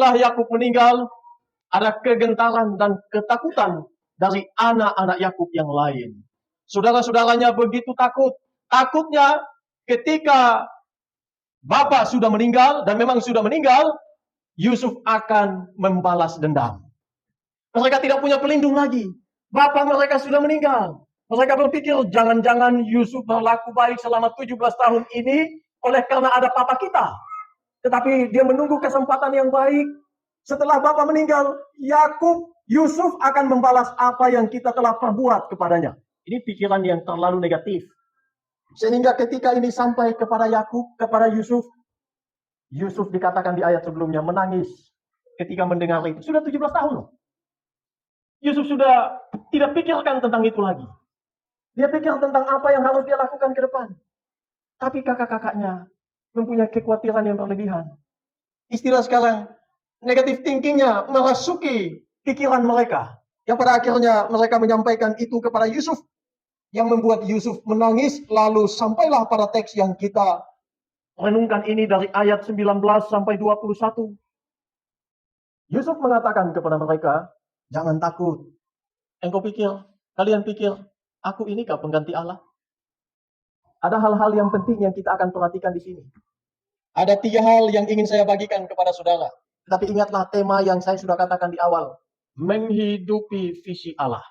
setelah Yakub meninggal, ada kegentaran dan ketakutan dari anak-anak Yakub yang lain. Saudara-saudaranya begitu takut. Takutnya ketika Bapak sudah meninggal, dan memang sudah meninggal, Yusuf akan membalas dendam. Mereka tidak punya pelindung lagi. Bapak mereka sudah meninggal. Mereka berpikir, jangan-jangan Yusuf berlaku baik selama 17 tahun ini oleh karena ada papa kita. Tetapi dia menunggu kesempatan yang baik. Setelah Bapak meninggal, Yusuf akan membalas apa yang kita telah perbuat kepadanya. Ini pikiran yang terlalu negatif. Sehingga ketika ini sampai kepada kepada Yusuf dikatakan di ayat sebelumnya menangis ketika mendengar itu. Sudah 17 tahun loh. Yusuf sudah tidak pikirkan tentang itu lagi. Dia pikir tentang apa yang harus dia lakukan ke depan. Tapi kakak-kakaknya mempunyai kekhawatiran yang berlebihan. Istilah sekarang, negative thinkingnya merasuki pikiran mereka. Yang pada akhirnya mereka menyampaikan itu kepada Yusuf. Yang membuat Yusuf menangis, lalu sampailah pada teks yang kita renungkan ini dari ayat 19 sampai 21. Yusuf mengatakan kepada mereka, jangan takut. Kalian pikir, aku inikah pengganti Allah? Ada hal-hal yang penting yang kita akan perhatikan di sini. Ada 3 hal yang ingin saya bagikan kepada saudara. Tapi ingatlah tema yang saya sudah katakan di awal. Menghidupi visi Allah.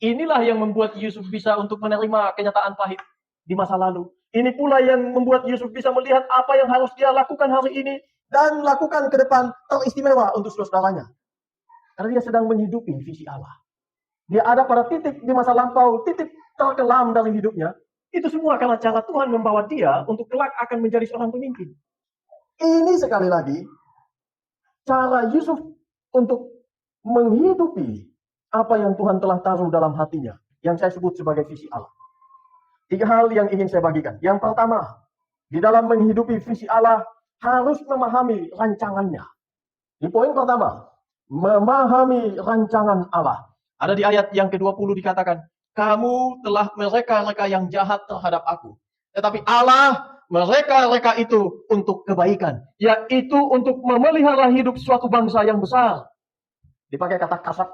Inilah yang membuat Yusuf bisa untuk menerima kenyataan pahit di masa lalu. Ini pula yang membuat Yusuf bisa melihat apa yang harus dia lakukan hari ini dan lakukan ke depan teristimewa untuk saudaranya. Karena dia sedang menghidupi visi Allah. Dia ada pada titik di masa lampau, titik terkelam dari hidupnya. Itu semua karena cara Tuhan membawa dia untuk kelak akan menjadi seorang pemimpin. Ini sekali lagi cara Yusuf untuk menghidupi apa yang Tuhan telah taruh dalam hatinya, yang saya sebut sebagai visi Allah. 3 hal yang ingin saya bagikan. Yang pertama, di dalam menghidupi visi Allah harus memahami rancangannya. Di poin pertama, memahami rancangan Allah. Ada di ayat yang ke-20 dikatakan, kamu telah mereka-reka yang jahat terhadap aku. Tetapi Allah mereka-reka itu untuk kebaikan, yaitu untuk memelihara hidup suatu bangsa yang besar. Dipakai kata kasat.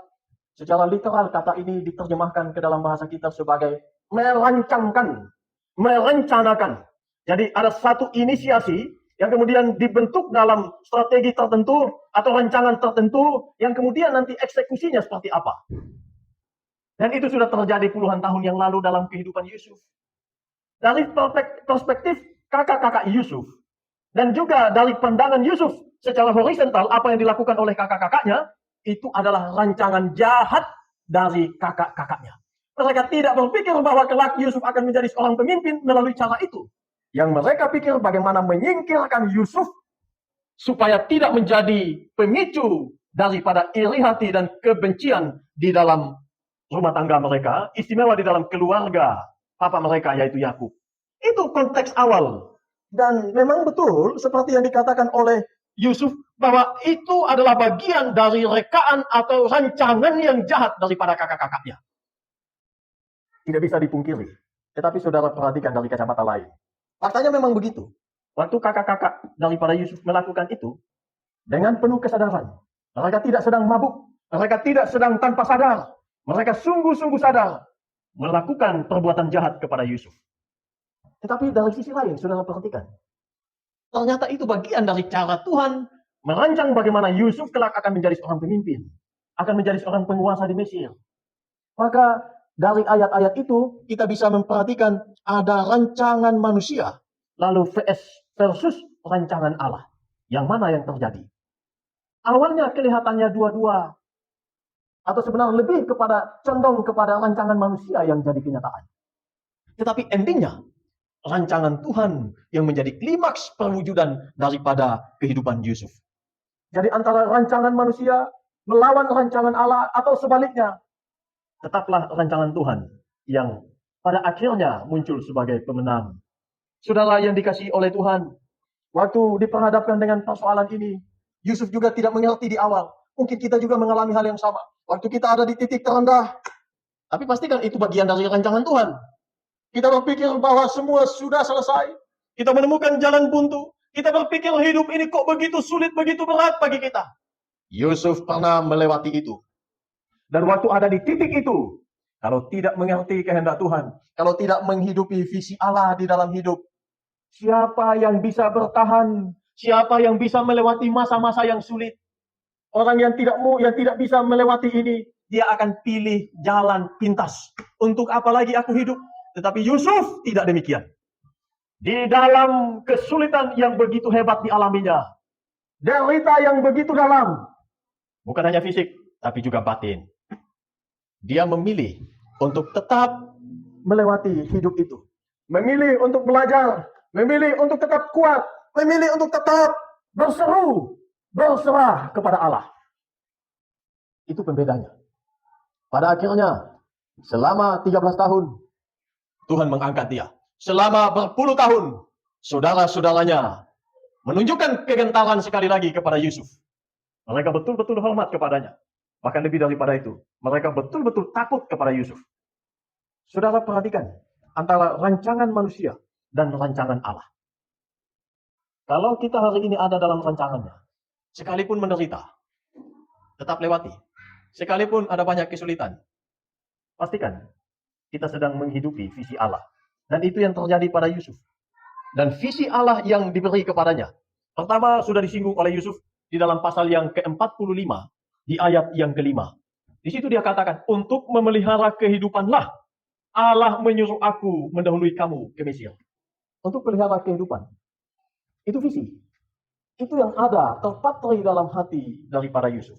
Secara literal kata ini diterjemahkan ke dalam bahasa kita sebagai merancangkan, merencanakan. Jadi ada satu inisiasi yang kemudian dibentuk dalam strategi tertentu atau rancangan tertentu yang kemudian nanti eksekusinya seperti apa. Dan itu sudah terjadi puluhan tahun yang lalu dalam kehidupan Yusuf. Dari perspektif kakak-kakak Yusuf dan juga dari pandangan Yusuf secara horizontal apa yang dilakukan oleh kakak-kakaknya itu adalah rancangan jahat dari kakak-kakaknya. Mereka tidak berpikir bahwa kelak Yusuf akan menjadi seorang pemimpin melalui cara itu. Yang mereka pikir bagaimana menyingkirkan Yusuf supaya tidak menjadi pemicu daripada iri hati dan kebencian di dalam rumah tangga mereka, istimewa di dalam keluarga papa mereka yaitu Yakub. Itu konteks awal. Dan memang betul seperti yang dikatakan oleh Yusuf bahwa itu adalah bagian dari rekaan atau rancangan yang jahat daripada kakak-kakaknya. Tidak bisa dipungkiri. Tetapi saudara perhatikan dari kacamata lain. Faktanya memang begitu. Waktu kakak-kakak daripada Yusuf melakukan itu, dengan penuh kesadaran. Mereka tidak sedang mabuk. Mereka tidak sedang tanpa sadar. Mereka sungguh-sungguh sadar melakukan perbuatan jahat kepada Yusuf. Tetapi dari sisi lain, saudara perhatikan. Ternyata itu bagian dari cara Tuhan merancang bagaimana Yusuf kelak akan menjadi seorang pemimpin. Akan menjadi seorang penguasa di Mesir. Maka dari ayat-ayat itu kita bisa memperhatikan ada rancangan manusia. Lalu versus rancangan Allah. Yang mana yang terjadi? Awalnya kelihatannya dua-dua. Atau sebenarnya lebih condong kepada rancangan manusia yang jadi kenyataan. Tetapi endingnya rancangan Tuhan yang menjadi klimaks perwujudan daripada kehidupan Yusuf. Jadi antara rancangan manusia melawan rancangan Allah atau sebaliknya, tetaplah rancangan Tuhan yang pada akhirnya muncul sebagai pemenang. Saudara yang dikasihi oleh Tuhan, waktu diperhadapkan dengan persoalan ini, Yusuf juga tidak mengerti di awal. Mungkin kita juga mengalami hal yang sama. Waktu kita ada di titik terendah, tapi pastikan itu bagian dari rancangan Tuhan. Kita berpikir bahwa semua sudah selesai. Kita menemukan jalan buntu. Kita berpikir hidup ini kok begitu sulit, begitu berat bagi kita. Yusuf pernah melewati itu. Dan waktu ada di titik itu, kalau tidak mengerti kehendak Tuhan, kalau tidak menghidupi visi Allah di dalam hidup, siapa yang bisa bertahan? Siapa yang bisa melewati masa-masa yang sulit? Orang yang tidak bisa melewati ini, dia akan pilih jalan pintas. Untuk apa lagi aku hidup? Tetapi Yusuf tidak demikian. Di dalam kesulitan yang begitu hebat dialaminya, derita yang begitu dalam, bukan hanya fisik, tapi juga batin. Dia memilih untuk tetap melewati hidup itu. Memilih untuk belajar, memilih untuk tetap kuat, memilih untuk tetap berserah kepada Allah. Itu pembedanya. Pada akhirnya, selama 13 tahun, Tuhan mengangkat dia. Selama berpuluh tahun, saudara-saudaranya menunjukkan kegentaran sekali lagi kepada Yusuf. Mereka betul-betul hormat kepadanya. Bahkan lebih daripada itu, mereka betul-betul takut kepada Yusuf. Saudara perhatikan antara rancangan manusia dan rancangan Allah. Kalau kita hari ini ada dalam rancangannya, sekalipun menderita, tetap lewati. Sekalipun ada banyak kesulitan, pastikan kita sedang menghidupi visi Allah. Dan itu yang terjadi pada Yusuf. Dan visi Allah yang diberi kepadanya. Pertama sudah disinggung oleh Yusuf di dalam pasal yang ke-45, di ayat yang kelima. Di situ dia katakan, untuk memelihara kehidupanlah Allah menyuruh aku mendahului kamu ke Mesir. Untuk pelihara kehidupan. Itu visi. Itu yang ada terpatri dalam hati daripada Yusuf.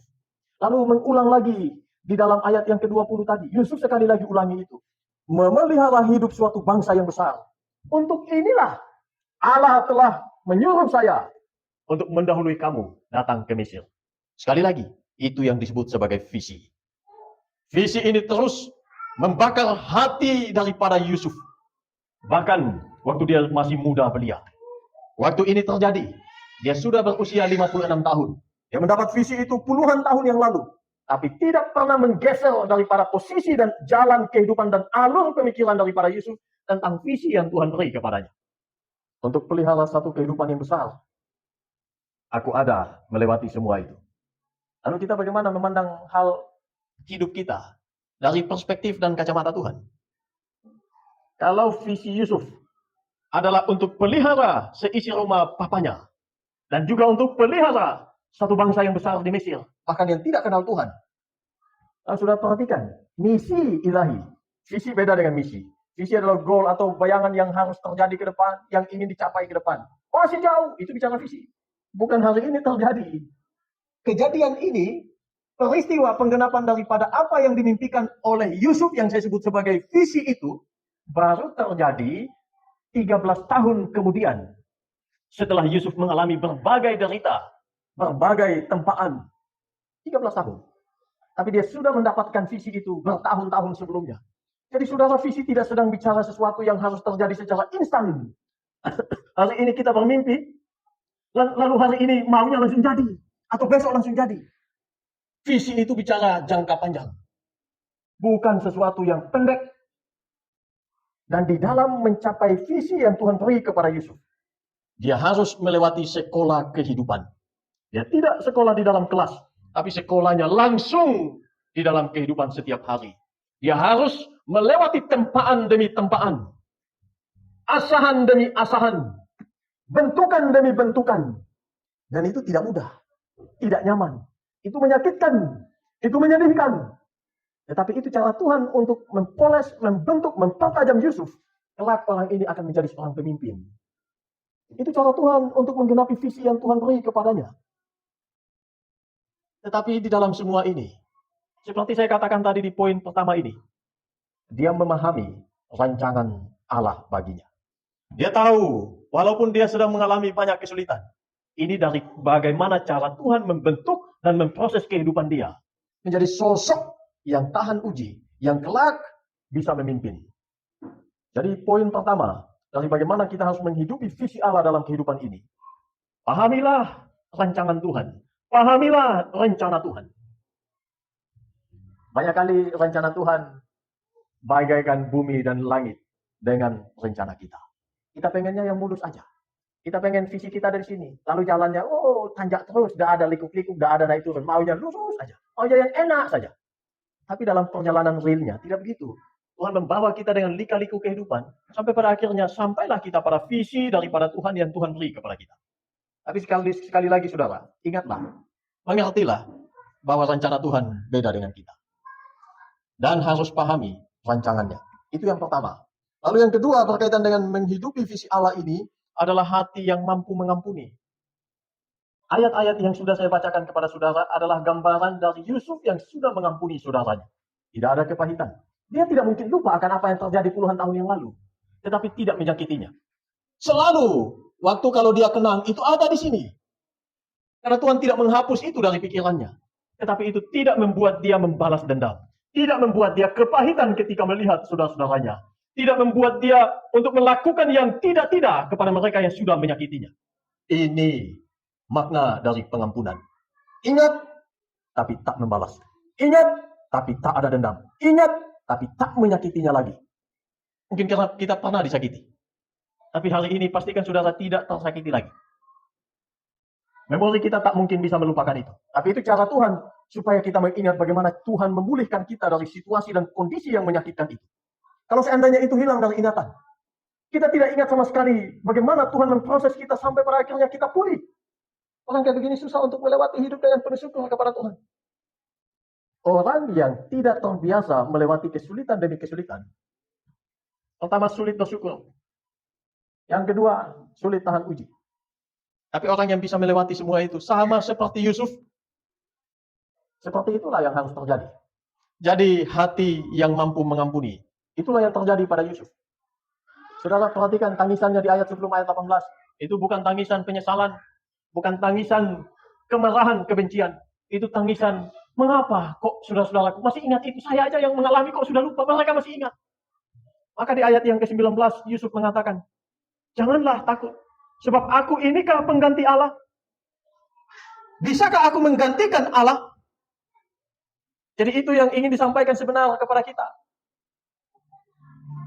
Lalu mengulang lagi di dalam ayat yang ke-20 tadi. Yusuf sekali lagi ulangi itu. Memelihara hidup suatu bangsa yang besar. Untuk inilah Allah telah menyuruh saya untuk mendahului kamu datang ke Mesir. Sekali lagi, itu yang disebut sebagai visi. Visi ini terus membakar hati daripada Yusuf. Bahkan waktu dia masih muda belia. Waktu ini terjadi, dia sudah berusia 56 tahun. Dia mendapat visi itu puluhan tahun yang lalu. Tapi tidak pernah menggeser daripada posisi dan jalan kehidupan dan alur pemikiran daripada Yusuf tentang visi yang Tuhan beri kepadanya. Untuk pelihara satu kehidupan yang besar, aku ada melewati semua itu. Lalu kita bagaimana memandang hal hidup kita dari perspektif dan kacamata Tuhan? Kalau visi Yusuf adalah untuk pelihara seisi rumah papanya, dan juga untuk pelihara satu bangsa yang besar di Mesir, bahkan yang tidak kenal Tuhan. Nah, sudah perhatikan, misi ilahi. Visi beda dengan misi. Visi adalah goal atau bayangan yang harus terjadi ke depan, yang ingin dicapai ke depan. Masih jauh, itu bicara visi. Bukan hari ini terjadi. Kejadian ini, peristiwa penggenapan daripada apa yang dimimpikan oleh Yusuf yang saya sebut sebagai visi itu, baru terjadi 13 tahun kemudian. Setelah Yusuf mengalami berbagai derita, berbagai tempaan. 13 tahun. Tapi dia sudah mendapatkan visi itu bertahun-tahun sebelumnya. Jadi saudara, visi tidak sedang bicara sesuatu yang harus terjadi secara instan. Hari ini kita bermimpi, lalu hari ini maunya langsung jadi. Atau besok langsung jadi. Visi itu bicara jangka panjang. Bukan sesuatu yang pendek. Dan di dalam mencapai visi yang Tuhan beri kepada Yusuf, dia harus melewati sekolah kehidupan. Dia tidak sekolah di dalam kelas, tapi sekolahnya langsung di dalam kehidupan setiap hari. Dia harus melewati tempaan demi tempaan. Asahan demi asahan. Bentukan demi bentukan. Dan itu tidak mudah. Tidak nyaman. Itu menyakitkan. Itu menyedihkan. Tetapi itu cara Tuhan untuk mempoles, membentuk, mempertajam Yusuf. Kelak orang ini akan menjadi seorang pemimpin. Itu cara Tuhan untuk menggenapi visi yang Tuhan beri kepadanya. Tetapi di dalam semua ini, seperti saya katakan tadi di poin pertama ini, dia memahami rancangan Allah baginya. Dia tahu, walaupun dia sedang mengalami banyak kesulitan, ini dari bagaimana cara Tuhan membentuk dan memproses kehidupan dia menjadi sosok yang tahan uji, yang kelak bisa memimpin. Jadi poin pertama, dari bagaimana kita harus menghidupi visi Allah dalam kehidupan ini. Pahamilah rancangan Tuhan. Pahamilah rencana Tuhan. Banyak kali rencana Tuhan bagaikan bumi dan langit dengan rencana kita. Kita pengennya yang mulus aja. Kita pengen visi kita dari sini. Lalu jalannya, tanjak terus, gak ada likuk-likuk, gak ada naik turun. Maunya lurus saja. Maunya yang enak saja. Tapi dalam perjalanan realnya, tidak begitu. Tuhan membawa kita dengan lika-liku kehidupan. Sampai pada akhirnya, sampailah kita pada visi daripada Tuhan yang Tuhan beri kepada kita. Tapi sekali lagi, saudara, ingatlah, mengertilah bahwa rencana Tuhan beda dengan kita. Dan harus pahami rancangannya. Itu yang pertama. Lalu yang kedua, berkaitan dengan menghidupi visi Allah ini, adalah hati yang mampu mengampuni. Ayat-ayat yang sudah saya bacakan kepada saudara adalah gambaran dari Yusuf yang sudah mengampuni saudaranya. Tidak ada kepahitan. Dia tidak mungkin lupa akan apa yang terjadi puluhan tahun yang lalu. Tetapi tidak menyakitinya. Selalu, waktu kalau dia kenang, itu ada di sini. Karena Tuhan tidak menghapus itu dari pikirannya. Tetapi itu tidak membuat dia membalas dendam. Tidak membuat dia kepahitan ketika melihat saudara-saudaranya. Tidak membuat dia untuk melakukan yang tidak-tidak kepada mereka yang sudah menyakitinya. Ini makna dari pengampunan. Ingat, tapi tak membalas. Ingat, tapi tak ada dendam. Ingat, tapi tak menyakitinya lagi. Mungkin karena kita pernah disakiti. Tapi hari ini pastikan saudara tidak tersakiti lagi. Memori kita tak mungkin bisa melupakan itu. Tapi itu cara Tuhan, supaya kita mengingat bagaimana Tuhan memulihkan kita dari situasi dan kondisi yang menyakitkan itu. Kalau seandainya itu hilang dari ingatan, kita tidak ingat sama sekali bagaimana Tuhan memproses kita sampai pada akhirnya kita pulih. Orang kayak begini susah untuk melewati hidup dengan penuh syukur kepada Tuhan. Orang yang tidak terbiasa melewati kesulitan demi kesulitan, pertama sulit bersyukur. Yang kedua, sulit tahan uji. Tapi orang yang bisa melewati semua itu sama seperti Yusuf. Seperti itulah yang harus terjadi. Jadi hati yang mampu mengampuni. Itulah yang terjadi pada Yusuf. Saudara perhatikan tangisannya di ayat sebelum ayat 18. Itu bukan tangisan penyesalan. Bukan tangisan kemarahan, kebencian. Itu tangisan, mengapa kok saudara-saudaraku masih ingat itu? Saya aja yang mengalami kok sudah lupa. Mereka masih ingat. Maka di ayat yang ke-19 Yusuf mengatakan, janganlah takut. Sebab aku inikah pengganti Allah? Bisakah aku menggantikan Allah? Jadi itu yang ingin disampaikan sebenarnya kepada kita.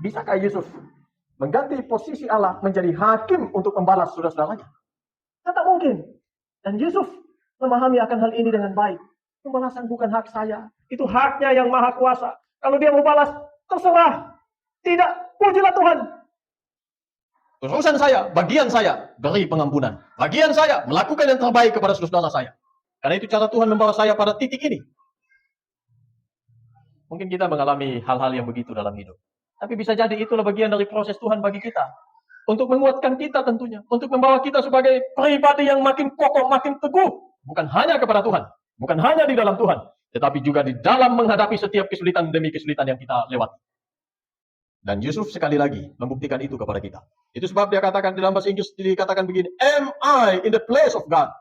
Bisakah Yusuf mengganti posisi Allah menjadi hakim untuk membalas saudara-saudaranya? Tak mungkin. Dan Yusuf memahami akan hal ini dengan baik. Pembalasan bukan hak saya. Itu haknya yang maha kuasa. Kalau dia mau balas, terserah. Tidak, pujilah Tuhan. Urusan saya, bagian saya, beri pengampunan. Bagian saya, melakukan yang terbaik kepada saudara saya. Karena itu cara Tuhan membawa saya pada titik ini. Mungkin kita mengalami hal-hal yang begitu dalam hidup. Tapi bisa jadi itulah bagian dari proses Tuhan bagi kita. Untuk menguatkan kita tentunya. Untuk membawa kita sebagai pribadi yang makin kokoh, makin teguh. Bukan hanya kepada Tuhan. Bukan hanya di dalam Tuhan. Tetapi juga di dalam menghadapi setiap kesulitan demi kesulitan yang kita lewati. Dan Yusuf sekali lagi membuktikan itu kepada kita. Itu sebab dia katakan di dalam bahasa Inggris dikatakan begini, am I in the place of God?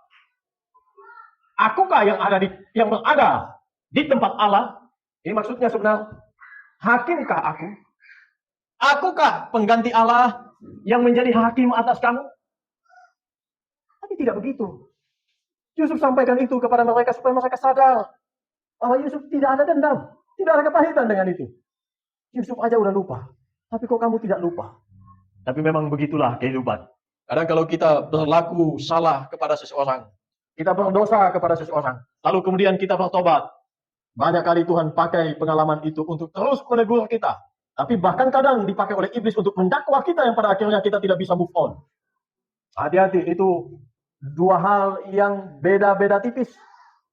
Akukah yang berada di tempat Allah? Ini maksudnya sebenarnya, hakimkah aku? Akukah pengganti Allah yang menjadi hakim atas kamu? Tapi tidak begitu. Yusuf sampaikan itu kepada mereka supaya mereka sadar bahwa Yusuf tidak ada dendam, tidak ada kepahitan dengan itu. Yusuf aja udah lupa. Tapi kok kamu tidak lupa? Tapi memang begitulah kehidupan. Kadang kalau kita berlaku salah kepada seseorang, kita berdosa kepada seseorang, lalu kemudian kita bertobat. Banyak kali Tuhan pakai pengalaman itu untuk terus menegur kita. Tapi bahkan kadang dipakai oleh iblis untuk mendakwa kita yang pada akhirnya kita tidak bisa move on. Hati-hati, itu dua hal yang beda-beda tipis.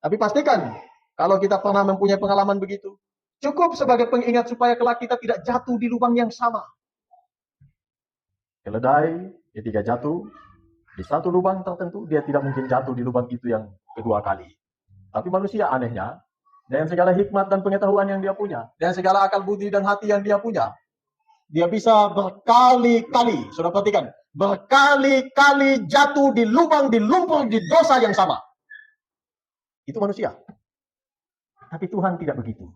Tapi pastikan, kalau kita pernah mempunyai pengalaman begitu, cukup sebagai pengingat supaya kelak kita tidak jatuh di lubang yang sama. Keledai ketika jatuh di satu lubang tertentu, dia tidak mungkin jatuh di lubang itu yang kedua kali. Tapi manusia anehnya, dengan segala hikmat dan pengetahuan yang dia punya, dengan segala akal budi dan hati yang dia punya, dia bisa berkali-kali, sudah perhatikan, berkali-kali jatuh di lubang, di lumpur, di dosa yang sama. Itu manusia. Tapi Tuhan tidak begitu.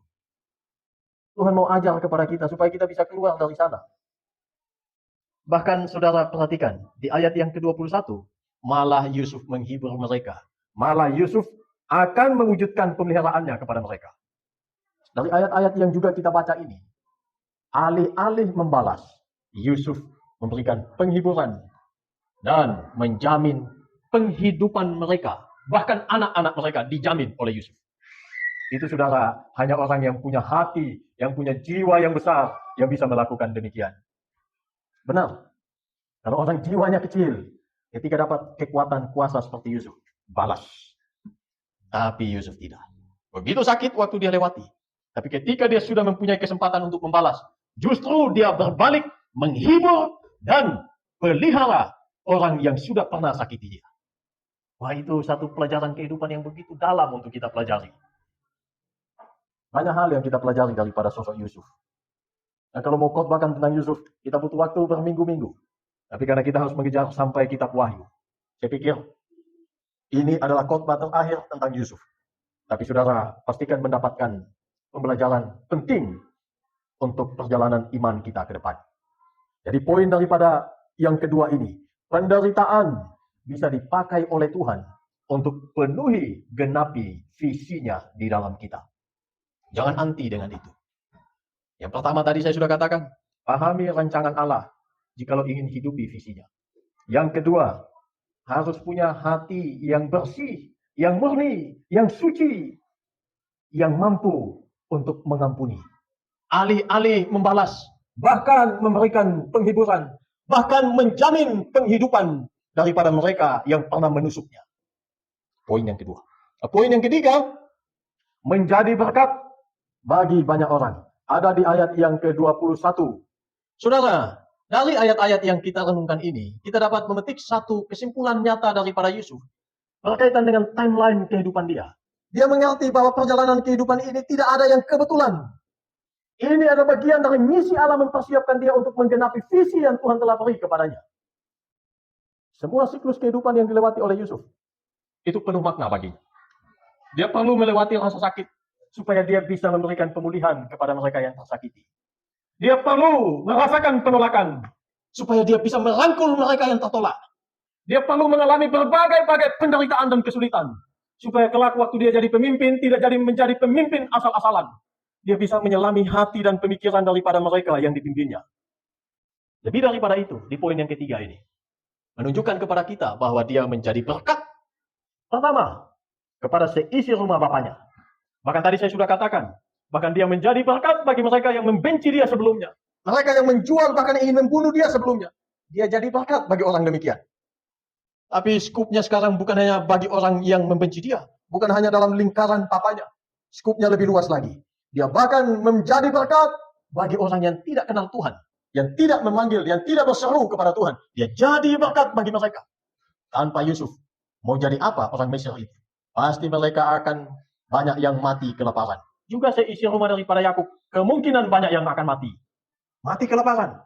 Tuhan mau ajar kepada kita supaya kita bisa keluar dari sana. Bahkan saudara perhatikan, di ayat yang ke-21, malah Yusuf menghibur mereka. Malah Yusuf akan mewujudkan pemeliharaannya kepada mereka. Dari ayat-ayat yang juga kita baca ini, alih-alih membalas, Yusuf memberikan penghiburan dan menjamin penghidupan mereka. Bahkan anak-anak mereka dijamin oleh Yusuf. Itu saudara, hanya orang yang punya hati, yang punya jiwa yang besar, yang bisa melakukan demikian. Benar. Kalau orang jiwanya kecil, ketika dapat kekuatan kuasa seperti Yusuf, balas. Tapi Yusuf tidak. Begitu sakit waktu dia lewati. Tapi ketika dia sudah mempunyai kesempatan untuk membalas, justru dia berbalik, menghibur, dan pelihara orang yang sudah pernah sakiti dia. Wah, itu satu pelajaran kehidupan yang begitu dalam untuk kita pelajari. Banyak hal yang kita pelajari daripada sosok Yusuf. Nah, kalau mau khotbahkan tentang Yusuf, kita butuh waktu berminggu-minggu. Tapi karena kita harus mengejar sampai kitab Wahyu, saya pikir ini adalah khotbah terakhir tentang Yusuf. Tapi saudara, pastikan mendapatkan pembelajaran penting untuk perjalanan iman kita ke depan. Jadi poin daripada yang kedua ini, penderitaan bisa dipakai oleh Tuhan untuk penuhi genapi visinya di dalam kita. Jangan anti dengan itu. Yang pertama tadi saya sudah katakan, pahami rancangan Allah jikalau ingin hidupi visinya. Yang kedua, harus punya hati yang bersih, yang murni, yang suci, yang mampu untuk mengampuni. Alih-alih membalas, bahkan memberikan penghiburan, bahkan menjamin penghidupan daripada mereka yang pernah menusuknya. Poin yang kedua. Poin yang ketiga, menjadi berkat bagi banyak orang. Ada di ayat yang ke-21. Saudara, dari ayat-ayat yang kita renungkan ini, kita dapat memetik satu kesimpulan nyata daripada Yusuf berkaitan dengan timeline kehidupan dia. Dia mengerti bahwa perjalanan kehidupan ini tidak ada yang kebetulan. Ini adalah bagian dari misi Allah mempersiapkan dia untuk menggenapi visi yang Tuhan telah beri kepadanya. Semua siklus kehidupan yang dilewati oleh Yusuf, itu penuh makna baginya. Dia perlu melewati rasa sakit, supaya dia bisa memberikan pemulihan kepada mereka yang tersakiti. Dia perlu merasakan penolakan, supaya dia bisa merangkul mereka yang tertolak. Dia perlu mengalami berbagai-bagai penderitaan dan kesulitan, supaya kelak waktu dia jadi pemimpin, tidak jadi menjadi pemimpin asal-asalan. Dia bisa menyelami hati dan pemikiran daripada mereka yang dipimpinnya. Lebih daripada itu, di poin yang ketiga ini, menunjukkan kepada kita bahwa dia menjadi berkat. Pertama, kepada seisi rumah bapaknya. Bahkan tadi saya sudah katakan, bahkan dia menjadi berkat bagi mereka yang membenci dia sebelumnya. Mereka yang menjual bahkan ingin membunuh dia sebelumnya. Dia jadi berkat bagi orang demikian. Tapi skupnya sekarang bukan hanya bagi orang yang membenci dia. Bukan hanya dalam lingkaran papanya. Skupnya lebih luas lagi. Dia bahkan menjadi berkat bagi orang yang tidak kenal Tuhan. Yang tidak memanggil, yang tidak berseru kepada Tuhan. Dia jadi berkat bagi mereka. Tanpa Yusuf, mau jadi apa orang Mesir itu? Pasti mereka akan banyak yang mati kelaparan. Juga seisi rumah daripada Yakub, kemungkinan banyak yang akan mati. Mati kelaparan.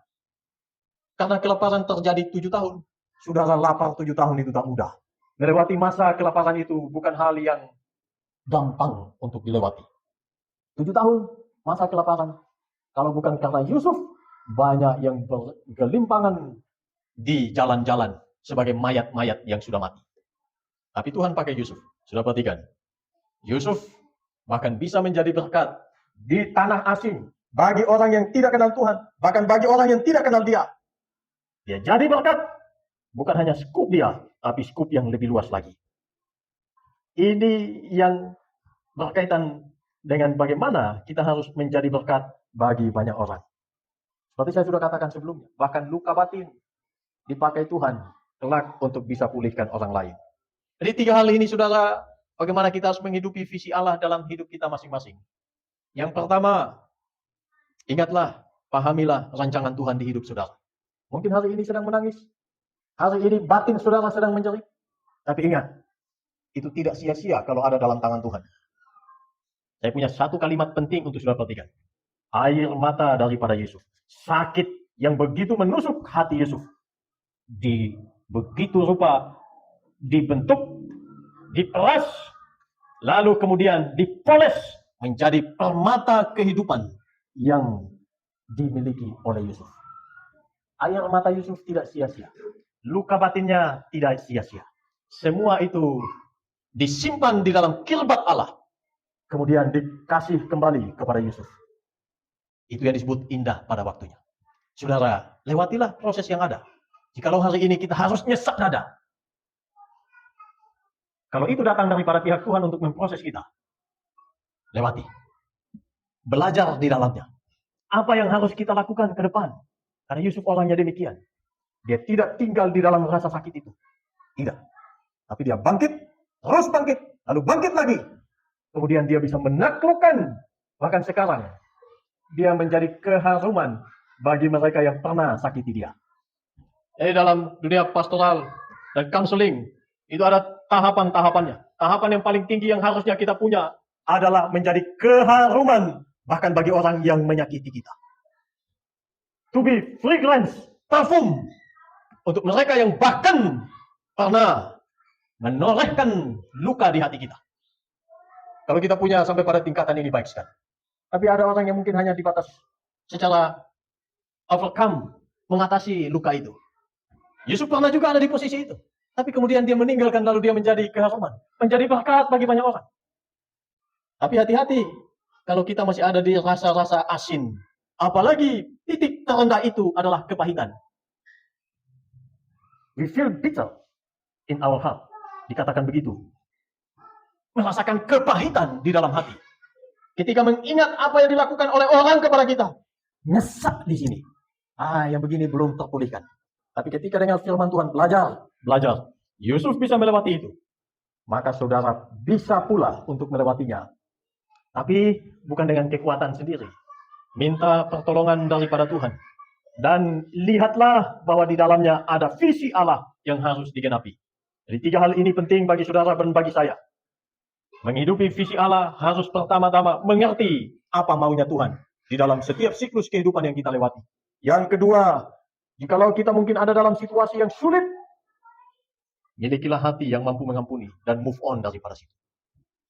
Karena kelaparan terjadi 7 tahun. Saudara, lapar 7 tahun itu tak mudah. Melewati masa kelaparan itu bukan hal yang gampang untuk dilewati. 7 tahun masa kelaparan. Kalau bukan karena Yusuf, banyak yang bergelimpangan di jalan-jalan sebagai mayat-mayat yang sudah mati. Tapi Tuhan pakai Yusuf. Sudah perhatikan. Yusuf bahkan bisa menjadi berkat di tanah asing bagi orang yang tidak kenal Tuhan, bahkan bagi orang yang tidak kenal dia. Dia jadi berkat bukan hanya skup dia, tapi skup yang lebih luas lagi. Ini yang berkaitan dengan bagaimana kita harus menjadi berkat bagi banyak orang. Seperti saya sudah katakan sebelumnya, bahkan luka batin dipakai Tuhan kelak untuk bisa pulihkan orang lain. Jadi 3 hal ini, saudara, bagaimana kita harus menghidupi visi Allah dalam hidup kita masing-masing. Yang pertama, ingatlah, pahamilah rancangan Tuhan di hidup saudara. Mungkin hari ini sedang menangis. Hari ini batin saudara sedang menjerit. Tapi ingat, itu tidak sia-sia kalau ada dalam tangan Tuhan. Saya punya satu kalimat penting untuk saudara perhatikan. Air mata daripada Yusuf. Sakit yang begitu menusuk hati Yusuf. Di begitu rupa dibentuk, diperas, lalu kemudian dipoles menjadi permata kehidupan yang dimiliki oleh Yusuf. Air mata Yusuf tidak sia-sia. Luka batinnya tidak sia-sia. Semua itu disimpan di dalam kirbat Allah. Kemudian dikasih kembali kepada Yusuf. Itu yang disebut indah pada waktunya. Saudara, lewatilah proses yang ada. Jikalau hari ini kita harus nyesak dada, kalau itu datang daripada pihak Tuhan untuk memproses kita, lewati. Belajar di dalamnya. Apa yang harus kita lakukan ke depan? Karena Yusuf orangnya demikian. Dia tidak tinggal di dalam rasa sakit itu. Tidak. Tapi dia bangkit, terus bangkit, lalu bangkit lagi. Kemudian dia bisa menaklukkan. Bahkan sekarang, dia menjadi keharuman bagi mereka yang pernah sakiti dia. Jadi dalam dunia pastoral dan counseling, itu ada tahapan-tahapannya. Tahapan yang paling tinggi yang harusnya kita punya adalah menjadi keharuman bahkan bagi orang yang menyakiti kita. To be fragrance, parfum untuk mereka yang bahkan pernah menorehkan luka di hati kita. Kalau kita punya sampai pada tingkatan ini baik sekali. Tapi ada orang yang mungkin hanya di batas secara overcome, mengatasi luka itu. Yusuf pernah juga ada di posisi itu. Tapi kemudian dia meninggalkan lalu dia menjadi keharuman. Menjadi berkat bagi banyak orang. Tapi hati-hati kalau kita masih ada di rasa-rasa asin. Apalagi titik terendah itu adalah kepahitan. We feel bitter in our heart. Dikatakan begitu. Merasakan kepahitan di dalam hati. Ketika mengingat apa yang dilakukan oleh orang kepada kita. Nyesak di sini. Yang begini belum terpulihkan. Tapi ketika dengan firman Tuhan belajar. Yusuf bisa melewati itu. Maka saudara bisa pula untuk melewatinya. Tapi bukan dengan kekuatan sendiri. Minta pertolongan daripada Tuhan. Dan lihatlah bahwa di dalamnya ada visi Allah yang harus digenapi. Jadi 3 hal ini penting bagi saudara dan bagi saya. Menghidupi visi Allah harus pertama-tama mengerti apa maunya Tuhan di dalam setiap siklus kehidupan yang kita lewati. Yang kedua, jikalau kita mungkin ada dalam situasi yang sulit, milikilah hati yang mampu mengampuni dan move on daripada situ.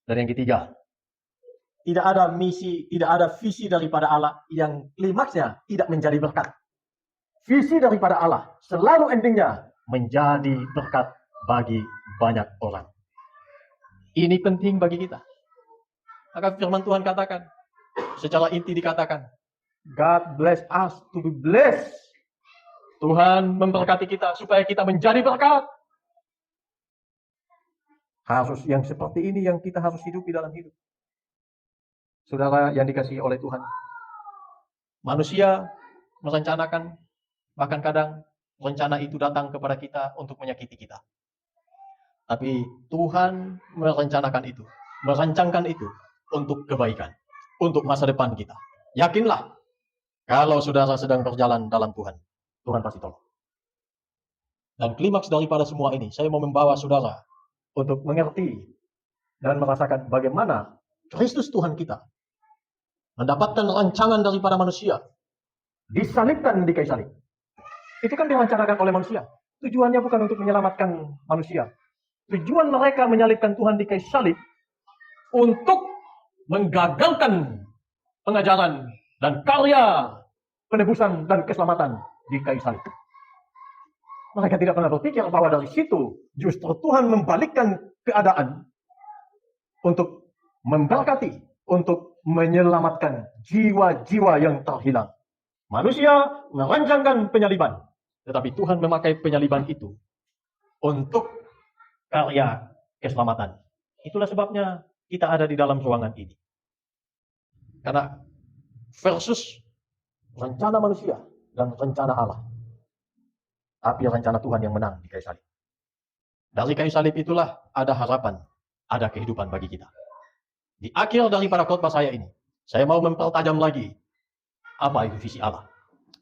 Dan yang ketiga, tidak ada misi, tidak ada visi daripada Allah yang klimaksnya tidak menjadi berkat. Visi daripada Allah selalu endingnya menjadi berkat bagi banyak orang. Ini penting bagi kita. Maka firman Tuhan katakan, secara inti dikatakan, God bless us to be blessed. Tuhan memberkati kita supaya kita menjadi berkat. Harus yang seperti ini yang kita harus hidupi dalam hidup. Saudara yang dikasihi oleh Tuhan. Manusia merencanakan, bahkan kadang rencana itu datang kepada kita untuk menyakiti kita. Tapi Tuhan merencanakan itu, merancangkan itu untuk kebaikan, untuk masa depan kita. Yakinlah, kalau saudara sedang berjalan dalam Tuhan, Tuhan pasti tolong. Dan klimaks daripada semua ini, saya mau membawa saudara untuk mengerti dan merasakan bagaimana Kristus Tuhan kita mendapatkan rancangan daripada manusia, disalibkan di kayu salib. Itu kan direncanakan oleh manusia. Tujuannya bukan untuk menyelamatkan manusia. Tujuan mereka menyalibkan Tuhan di kayu salib untuk menggagalkan pengajaran dan karya penebusan dan keselamatan di kayu salib. Mereka tidak pernah berpikir bahwa dari situ justru Tuhan membalikkan keadaan untuk memberkati, untuk menyelamatkan jiwa-jiwa yang terhilang. Manusia merancangkan penyaliban, tetapi Tuhan memakai penyaliban itu untuk karya keselamatan. Itulah sebabnya kita ada di dalam ruangan ini. Karena versus rencana manusia dan rencana Allah. Tapi rencana Tuhan yang menang di kayu salib. Dari kayu salib itulah ada harapan, ada kehidupan bagi kita. Di akhir daripada khotbah saya ini, saya mau mempertajam lagi apa itu visi Allah.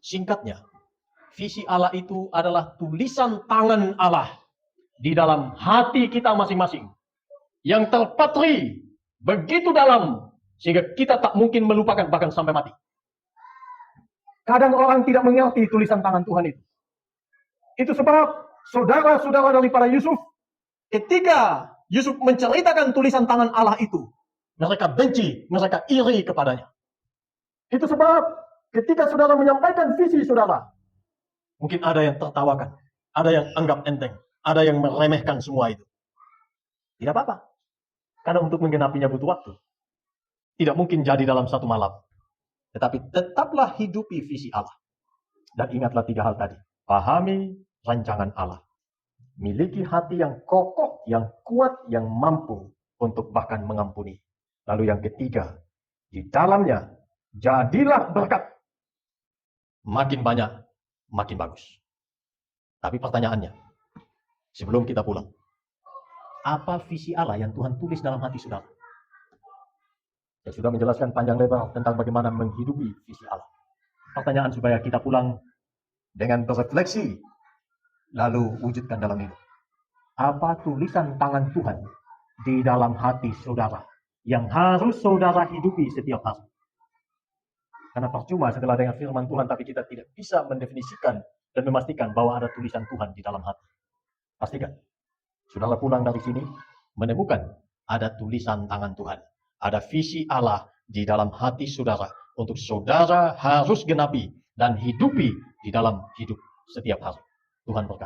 Singkatnya, visi Allah itu adalah tulisan tangan Allah di dalam hati kita masing-masing. Yang terpatri begitu dalam sehingga kita tak mungkin melupakan bahkan sampai mati. Kadang orang tidak mengerti tulisan tangan Tuhan itu. Itu sebab saudara-saudara daripada Yusuf, ketika Yusuf menceritakan tulisan tangan Allah itu, mereka benci, mereka iri kepadanya. Itu sebab ketika saudara menyampaikan visi saudara, mungkin ada yang tertawakan, ada yang anggap enteng, ada yang meremehkan semua itu. Tidak apa-apa. Karena untuk menggenapinya butuh waktu. Tidak mungkin jadi dalam satu malam. Tetapi tetaplah hidupi visi Allah. Dan ingatlah 3 hal tadi. Pahami, rancangan Allah. Miliki hati yang kokoh, yang kuat, yang mampu untuk bahkan mengampuni. Lalu yang ketiga, di dalamnya jadilah berkat. Makin banyak, makin bagus. Tapi pertanyaannya, sebelum kita pulang, apa visi Allah yang Tuhan tulis dalam hati saudara? Saya sudah menjelaskan panjang lebar tentang bagaimana menghidupi visi Allah. Pertanyaan supaya kita pulang dengan berefleksi, lalu wujudkan dalam hidup. Apa tulisan tangan Tuhan di dalam hati saudara yang harus saudara hidupi setiap hari? Karena percuma setelah dengan firman Tuhan, tapi kita tidak bisa mendefinisikan dan memastikan bahwa ada tulisan Tuhan di dalam hati. Pastikan, saudara pulang dari sini menemukan ada tulisan tangan Tuhan. Ada visi Allah di dalam hati saudara untuk saudara harus genapi dan hidupi di dalam hidup setiap hari. Tuhan berkati.